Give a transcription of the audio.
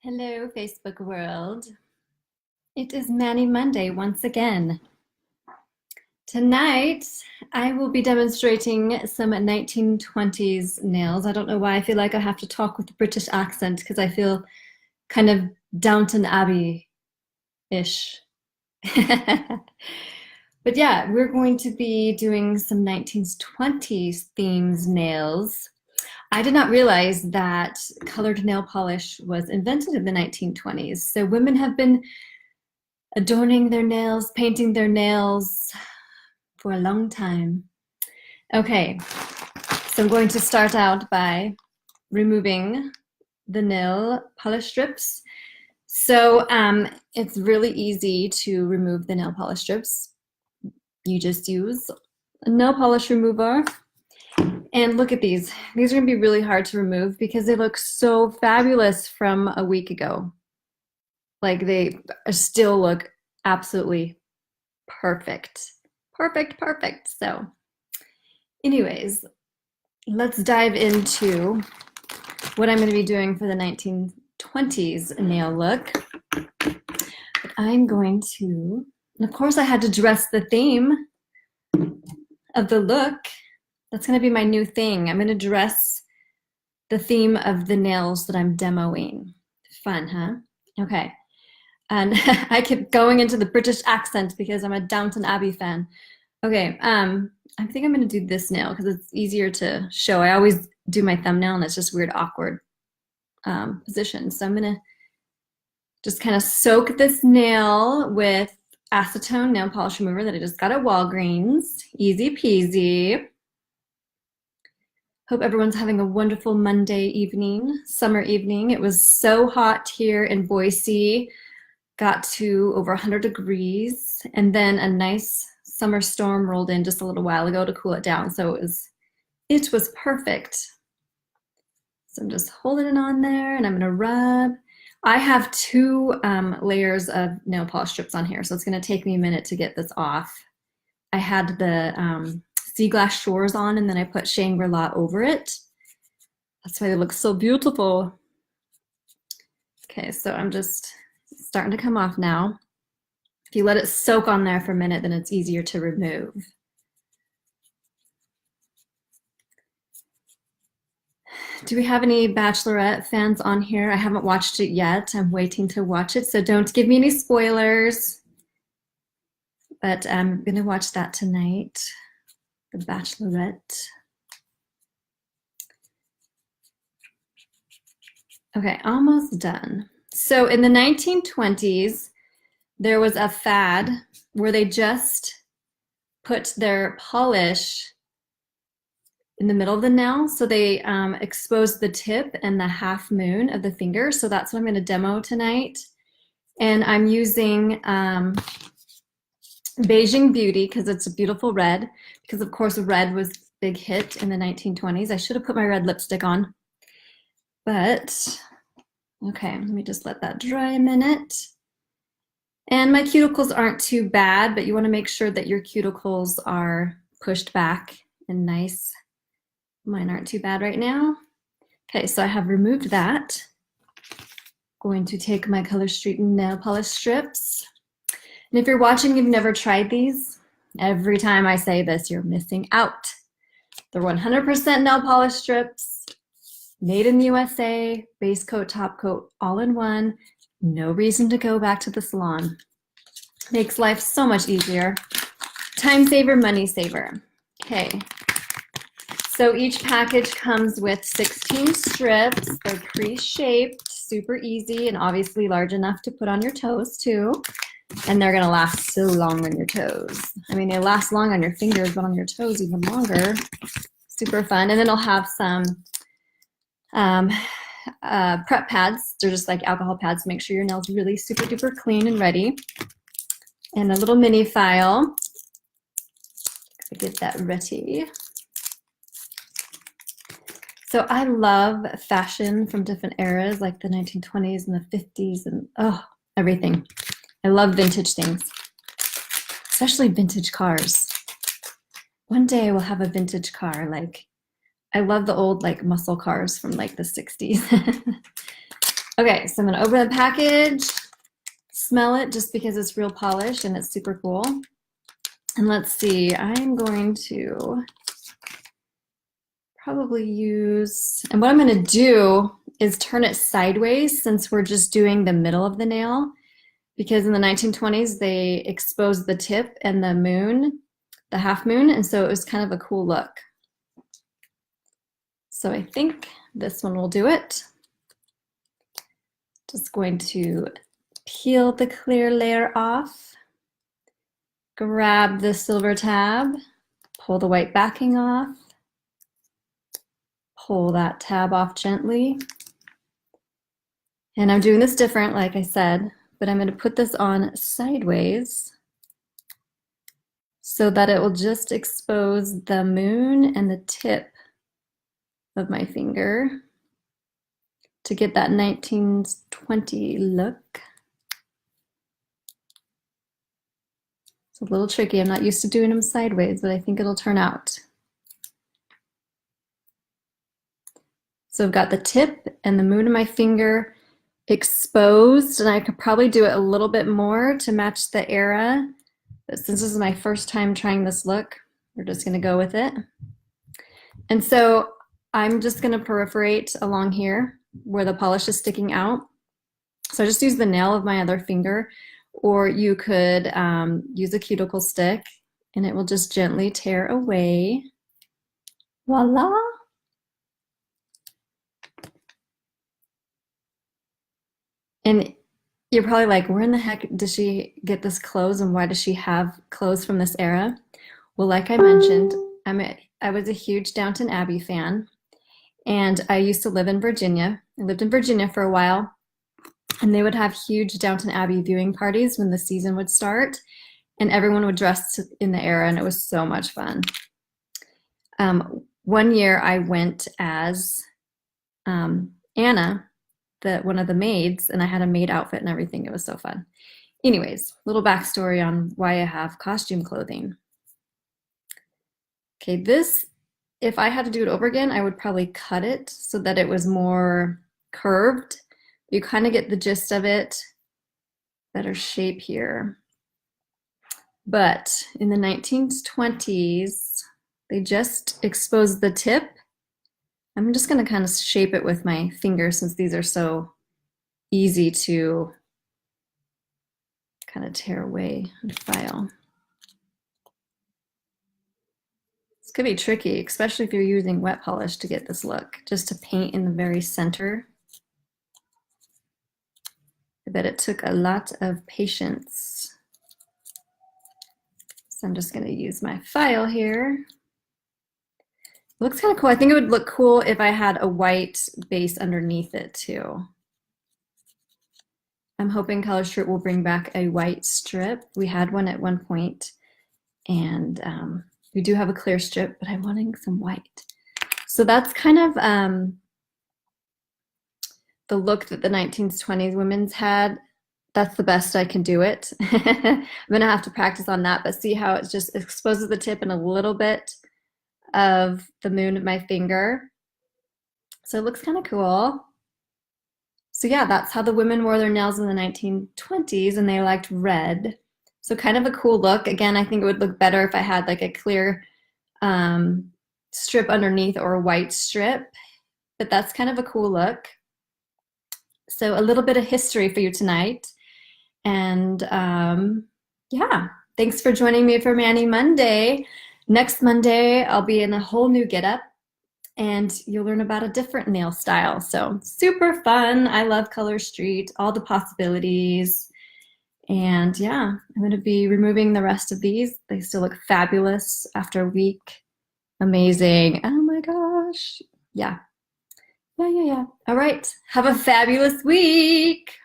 Hello, Facebook world. It is Manny Monday once again. Tonight, I will be demonstrating some 1920s nails. I don't know why I feel like I have to talk with a British accent because I feel kind of Downton Abbey-ish. But yeah, we're going to be doing some 1920s themes nails. I did not realize that colored nail polish was invented in the 1920s. So women have been adorning their nails, painting their nails for a long time. Okay, so I'm going to start out by removing the nail polish strips. So it's really easy to remove the nail polish strips. You just use a nail polish remover. And look at these. These are gonna be really hard to remove because they look so fabulous from a week ago. Like they still look absolutely perfect. Perfect. So anyways, let's dive into what I'm going to be doing for the 1920s nail look. But I'm going to, and of course I had to dress the theme of the look. That's going to be my new thing. I'm going to dress the theme of the nails that I'm demoing. Fun, huh? Okay. And I keep going into the British accent because I'm a Downton Abbey fan. Okay, I think I'm gonna do this nail because it's easier to show. I always do my thumbnail and it's just weird, awkward position. So I'm gonna just kind of soak this nail with acetone nail polish remover that I just got at Walgreens. Easy peasy. Hope everyone's having a wonderful Monday evening, summer evening. It was so hot here in Boise. Got to over 100 degrees, and then a nice summer storm rolled in just a little while ago to cool it down. So it was perfect. So I'm just holding it on there, and I'm gonna rub. I have two layers of nail polish strips on here, so it's gonna take me a minute to get this off. I had the Sea Glass Shores on, and then I put Shangri-La over it. That's why they look so beautiful. Okay, so I'm just starting to come off now. If you let it soak on there for a minute, then it's easier to remove. Do we have any Bachelorette fans on here? I haven't watched it yet. I'm waiting to watch it, so don't give me any spoilers. But I'm gonna watch that tonight, The Bachelorette. Okay, almost done. So in the 1920s, there was a fad where they just put their polish in the middle of the nail. So they exposed the tip and the half moon of the finger. So that's what I'm going to demo tonight. And I'm using Beijing Beauty because it's a beautiful red. Because of course red was a big hit in the 1920s. I should have put my red lipstick on. But, okay, let me just let that dry a minute. And my cuticles aren't too bad, but you want to make sure that your cuticles are pushed back and nice. Mine aren't too bad right now. Okay, so I have removed that. Going to take my Color Street nail polish strips. And if you're watching, you've never tried these, every time I say this, you're missing out. They're 100% nail polish strips, made in the USA, base coat, top coat, all in one. No reason to go back to the salon. Makes life so much easier. Time saver, money saver. Okay. So each package comes with 16 strips. They're pre-shaped, super easy, and obviously large enough to put on your toes too. And they're gonna last so long on your toes. I mean, they last long on your fingers, but on your toes even longer. Super fun. And then I'll have some prep pads. They're just like alcohol pads to make sure your nails are really super duper clean and ready. And a little mini file to get that ready. So I love fashion from different eras, like the 1920s and the 50s and everything. I love vintage things, especially vintage cars. One day I will have a vintage car. Like, I love the old like muscle cars from like the 60s. Okay, so I'm gonna open the package, smell it just because it's real polish and it's super cool. And let's see, I'm going to probably use, and what I'm gonna do is turn it sideways since we're just doing the middle of the nail, because in the 1920s, they exposed the tip and the moon, the half moon, and so it was kind of a cool look. So I think this one will do it. Just going to peel the clear layer off, grab the silver tab, pull the white backing off, pull that tab off gently. And I'm doing this different, like I said, but I'm going to put this on sideways so that it will just expose the moon and the tip of my finger to get that 1920 look. It's a little tricky. I'm not used to doing them sideways, but I think it'll turn out. So I've got the tip and the moon of my finger exposed, and I could probably do it a little bit more to match the era. But since this is my first time trying this look, we're just gonna go with it. And so I'm just gonna perforate along here where the polish is sticking out. So I just use the nail of my other finger, or you could use a cuticle stick and it will just gently tear away. Voila! And you're probably like, where in the heck did she get this clothes and why does she have clothes from this era? Well, like I mentioned, I was a huge Downton Abbey fan, and I used to live in Virginia. I lived in Virginia for a while, and they would have huge Downton Abbey viewing parties when the season would start, and everyone would dress in the era, and it was so much fun. One year I went as Anna, one of the maids, and I had a maid outfit and everything. It was so fun. Anyways, little backstory on why I have costume clothing. Okay, this, if I had to do it over again, I would probably cut it so that it was more curved. You kind of get the gist of it. Better shape here. But in the 1920s, they just exposed the tip. I'm just going to kind of shape it with my finger since these are so easy to kind of tear away and file. This could be tricky, especially if you're using wet polish to get this look, just to paint in the very center. I bet it took a lot of patience. So I'm just going to use my file here. It looks kind of cool. I think it would look cool if I had a white base underneath it too. I'm hoping Color Street will bring back a white strip. We had one at one point, and we do have a clear strip, but I'm wanting some white. So that's kind of the look that the 1920s women's had. That's the best I can do it. I'm gonna have to practice on that, but see how it just exposes the tip and a little bit of the moon of my finger. So it looks kind of cool. So yeah, that's how the women wore their nails in the 1920s, and they liked red. So kind of a cool look. Again, I think it would look better if I had like a clear strip underneath or a white strip, but that's kind of a cool look. So a little bit of history for you tonight. And yeah, thanks for joining me for Mani Monday. Next Monday, I'll be in a whole new getup, and you'll learn about a different nail style. So super fun. I love Color Street, all the possibilities. And yeah, I'm going to be removing the rest of these. They still look fabulous after a week. Amazing. Oh my gosh. Yeah. All right. Have a fabulous week.